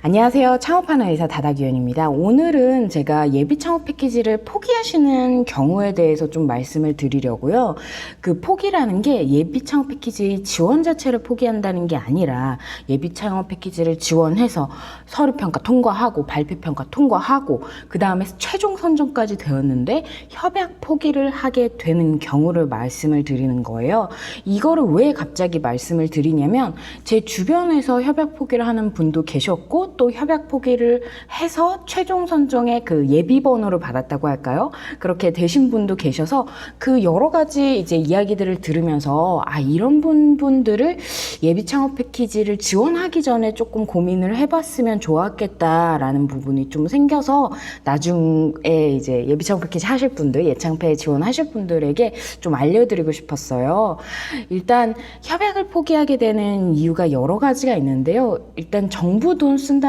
안녕하세요. 창업하는 의사 다다기현입니다. 오늘은 제가 예비 창업 패키지를 포기하시는 경우에 대해서 좀 말씀을 드리려고요. 그 포기라는 게 예비 창업 패키지 지원 자체를 포기한다는 게 아니라 예비 창업 패키지를 지원해서 서류평가 통과하고 발표평가 통과하고 그 다음에 최종 선정까지 되었는데 협약 포기를 하게 되는 경우를 말씀을 드리는 거예요. 이거를 왜 갑자기 말씀을 드리냐면 제 주변에서 협약 포기를 하는 분도 계셨고 또 협약 포기를 해서 최종 선정의 그 예비 번호를 받았다고 할까요? 그렇게 되신 분도 계셔서 그 여러 가지 이제 이야기들을 들으면서 이런 분들을 예비 창업 패키지를 지원하기 전에 조금 고민을 해봤으면 좋았겠다라는 부분이 좀 생겨서 나중에 이제 예비 창업 패키지 하실 분들, 예창패 지원하실 분들에게 좀 알려드리고 싶었어요. 일단 협약을 포기하게 되는 이유가 여러 가지가 있는데요. 일단 정부 돈 쓴다는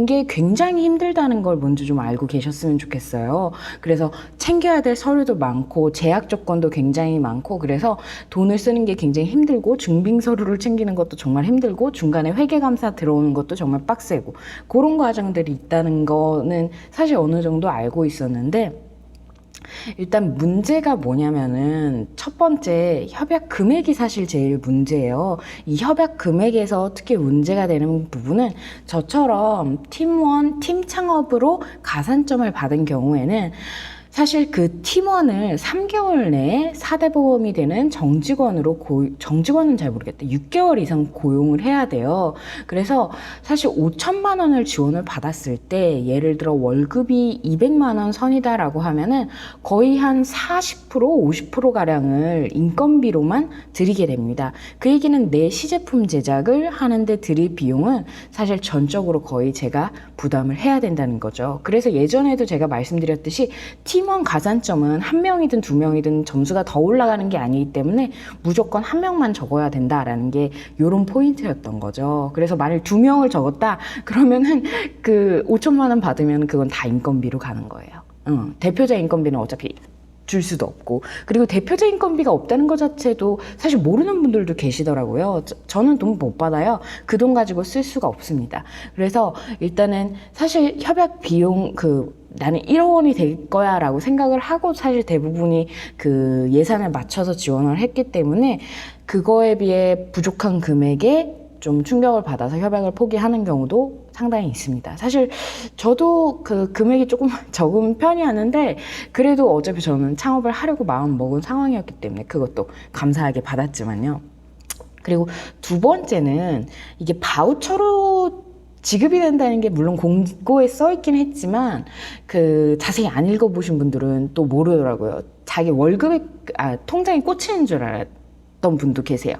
게 굉장히 힘들다는 걸 먼저 좀 알고 계셨으면 좋겠어요. 그래서 챙겨야 될 서류도 많고 제약 조건도 굉장히 많고 그래서 돈을 쓰는 게 굉장히 힘들고 증빙 서류를 챙기는 것도 정말 힘들고 중간에 회계감사 들어오는 것도 정말 빡세고 그런 과정들이 있다는 거는 사실 어느 정도 알고 있었는데 일단 문제가 뭐냐면은 첫 번째 협약 금액이 사실 제일 문제예요. 이 협약 금액에서 특히 문제가 되는 부분은 저처럼 팀원, 팀 창업으로 가산점을 받은 경우에는 사실 그 팀원을 3개월 내에 4대 보험이 되는 정직원으로 정직원은 잘 모르겠다. 6개월 이상 고용을 해야 돼요. 그래서 사실 5천만 원을 지원을 받았을 때 예를 들어 월급이 200만 원 선이다라고 하면은 거의 한 40%, 50%가량을 인건비로만 드리게 됩니다. 그 얘기는 내 시제품 제작을 하는데 들일 비용은 사실 전적으로 거의 제가 부담을 해야 된다는 거죠. 그래서 예전에도 제가 말씀드렸듯이 팀원 가산점은 한 명이든 두 명이든 점수가 더 올라가는 게 아니기 때문에 무조건 한 명만 적어야 된다라는 게 요런 포인트였던 거죠. 그래서 만일 두 명을 적었다 그러면은 그 5천만 원 받으면 그건 다 인건비로 가는 거예요. 대표자 인건비는 어차피 줄 수도 없고 그리고 대표자 인건비가 없다는 것 자체도 사실 모르는 분들도 계시더라고요. 저는 돈 못 받아요. 그 돈 가지고 쓸 수가 없습니다. 그래서 일단은 사실 협약 비용 나는 1억 원이 될 거야 라고 생각을 하고 사실 대부분이 그 예산을 맞춰서 지원을 했기 때문에 그거에 비해 부족한 금액에 좀 충격을 받아서 협약을 포기하는 경우도 상당히 있습니다. 사실 저도 그 금액이 조금 적은 편이었는데 그래도 어차피 저는 창업을 하려고 마음 먹은 상황이었기 때문에 그것도 감사하게 받았지만요. 그리고 두 번째는 이게 바우처로 지급이 된다는 게 물론 공고에 써 있긴 했지만 그 자세히 안 읽어보신 분들은 또 모르더라고요. 자기 월급에 통장에 꽂히는 줄 알았던 분도 계세요.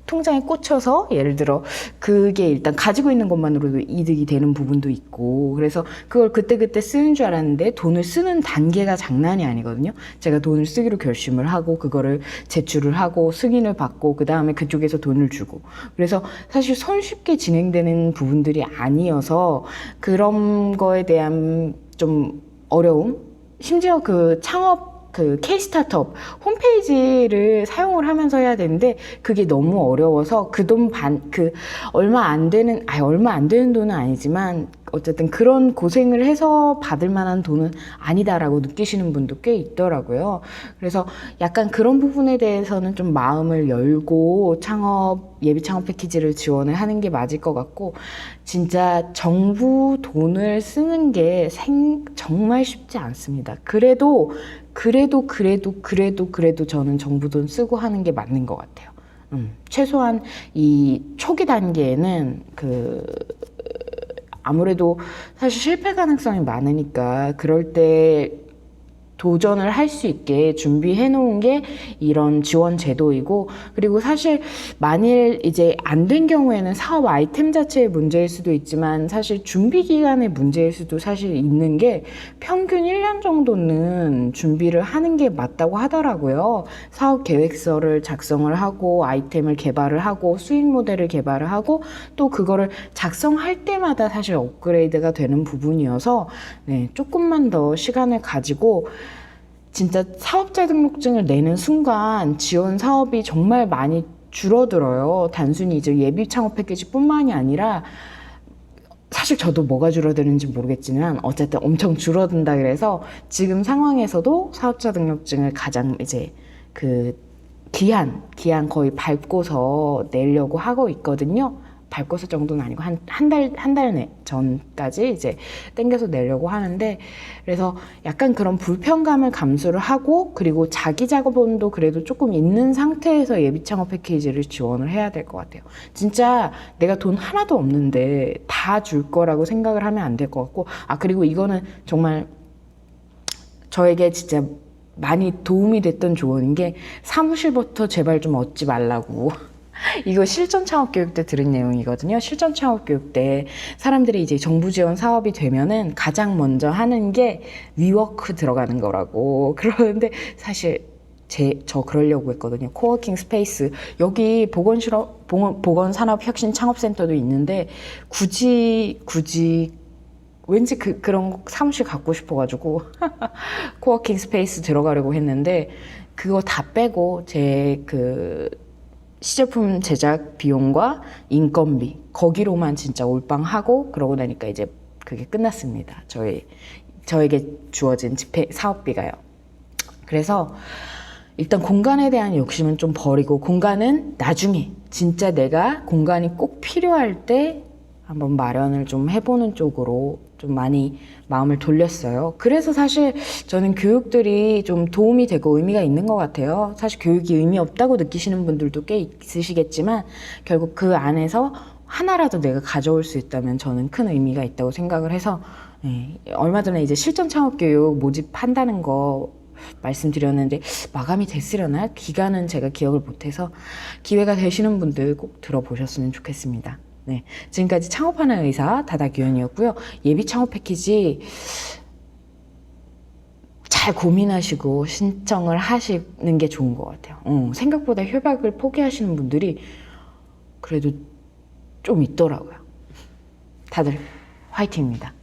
통장에 꽂혀서 예를 들어 그게 일단 가지고 있는 것만으로도 이득이 되는 부분도 있고 그래서 그걸 그때그때 쓰는 줄 알았는데 돈을 쓰는 단계가 장난이 아니거든요. 제가 돈을 쓰기로 결심을 하고 그거를 제출을 하고 승인을 받고 그 다음에 그쪽에서 돈을 주고 그래서 사실 손쉽게 진행되는 부분들이 아니어서 그런 거에 대한 좀 어려움 심지어 그 창업 그 K-스타트업 홈페이지를 사용을 하면서 해야 되는데 그게 너무 어려워서 그 돈 얼마 안 되는 돈은 아니지만 어쨌든 그런 고생을 해서 받을 만한 돈은 아니다라고 느끼시는 분도 꽤 있더라고요. 그래서 약간 그런 부분에 대해서는 좀 마음을 열고 예비 창업 패키지를 지원을 하는 게 맞을 것 같고 진짜 정부 돈을 쓰는 게 정말 쉽지 않습니다. 그래도 저는 정부 돈 쓰고 하는 게 맞는 것 같아요. 최소한 이 초기 단계에는 아무래도 사실 실패 가능성이 많으니까 그럴 때 도전을 할 수 있게 준비해 놓은 게 이런 지원 제도이고 그리고 사실 만일 이제 안 된 경우에는 사업 아이템 자체의 문제일 수도 있지만 사실 준비 기간의 문제일 수도 사실 있는 게 평균 1년 정도는 준비를 하는 게 맞다고 하더라고요. 사업 계획서를 작성을 하고 아이템을 개발을 하고 수익 모델을 개발을 하고 또 그거를 작성할 때마다 사실 업그레이드가 되는 부분이어서 조금만 더 시간을 가지고 진짜 사업자 등록증을 내는 순간 지원 사업이 정말 많이 줄어들어요. 단순히 이제 예비 창업 패키지뿐만이 아니라 사실 저도 뭐가 줄어드는지 모르겠지만 어쨌든 엄청 줄어든다 그래서 지금 상황에서도 사업자 등록증을 가장 이제 그 기한 거의 밟고서 내려고 하고 있거든요. 밟고서 정도는 아니고 한 달 전까지 이제 땡겨서 내려고 하는데, 그래서 약간 그런 불편감을 감수를 하고, 그리고 자기 자본도 그래도 조금 있는 상태에서 예비 창업 패키지를 지원을 해야 될 것 같아요. 진짜 내가 돈 하나도 없는데 다 줄 거라고 생각을 하면 안 될 것 같고, 그리고 이거는 정말 저에게 진짜 많이 도움이 됐던 조언인 게, 사무실부터 제발 좀 얻지 말라고. 이거 실전 창업 교육 때 들은 내용이거든요. 실전 창업 교육 때 사람들이 이제 정부 지원 사업이 되면은 가장 먼저 하는 게 위워크 들어가는 거라고 그러는데, 사실 저 그러려고 했거든요. 코워킹 스페이스, 여기 보건산업혁신창업센터도 있는데 굳이 왠지 그런 사무실 갖고 싶어가지고 코워킹 스페이스 들어가려고 했는데, 그거 다 빼고 제 시제품 제작 비용과 인건비 거기로만 진짜 올빵하고, 그러고 나니까 이제 그게 끝났습니다. 저에게 주어진 사업비가요. 그래서 일단 공간에 대한 욕심은 좀 버리고, 공간은 나중에 진짜 내가 공간이 꼭 필요할 때 한번 마련을 좀 해보는 쪽으로 좀 많이 마음을 돌렸어요. 그래서 사실 저는 교육들이 좀 도움이 되고 의미가 있는 것 같아요. 사실 교육이 의미 없다고 느끼시는 분들도 꽤 있으시겠지만, 결국 그 안에서 하나라도 내가 가져올 수 있다면 저는 큰 의미가 있다고 생각을 해서, 얼마 전에 이제 실전 창업 교육 모집한다는 거 말씀드렸는데 마감이 됐으려나? 기간은 제가 기억을 못해서, 기회가 되시는 분들 꼭 들어보셨으면 좋겠습니다. 네, 지금까지 창업하는 의사 다다규현이었고요. 예비 창업 패키지 잘 고민하시고 신청을 하시는 게 좋은 것 같아요. 생각보다 협약을 포기하시는 분들이 그래도 좀 있더라고요. 다들 화이팅입니다.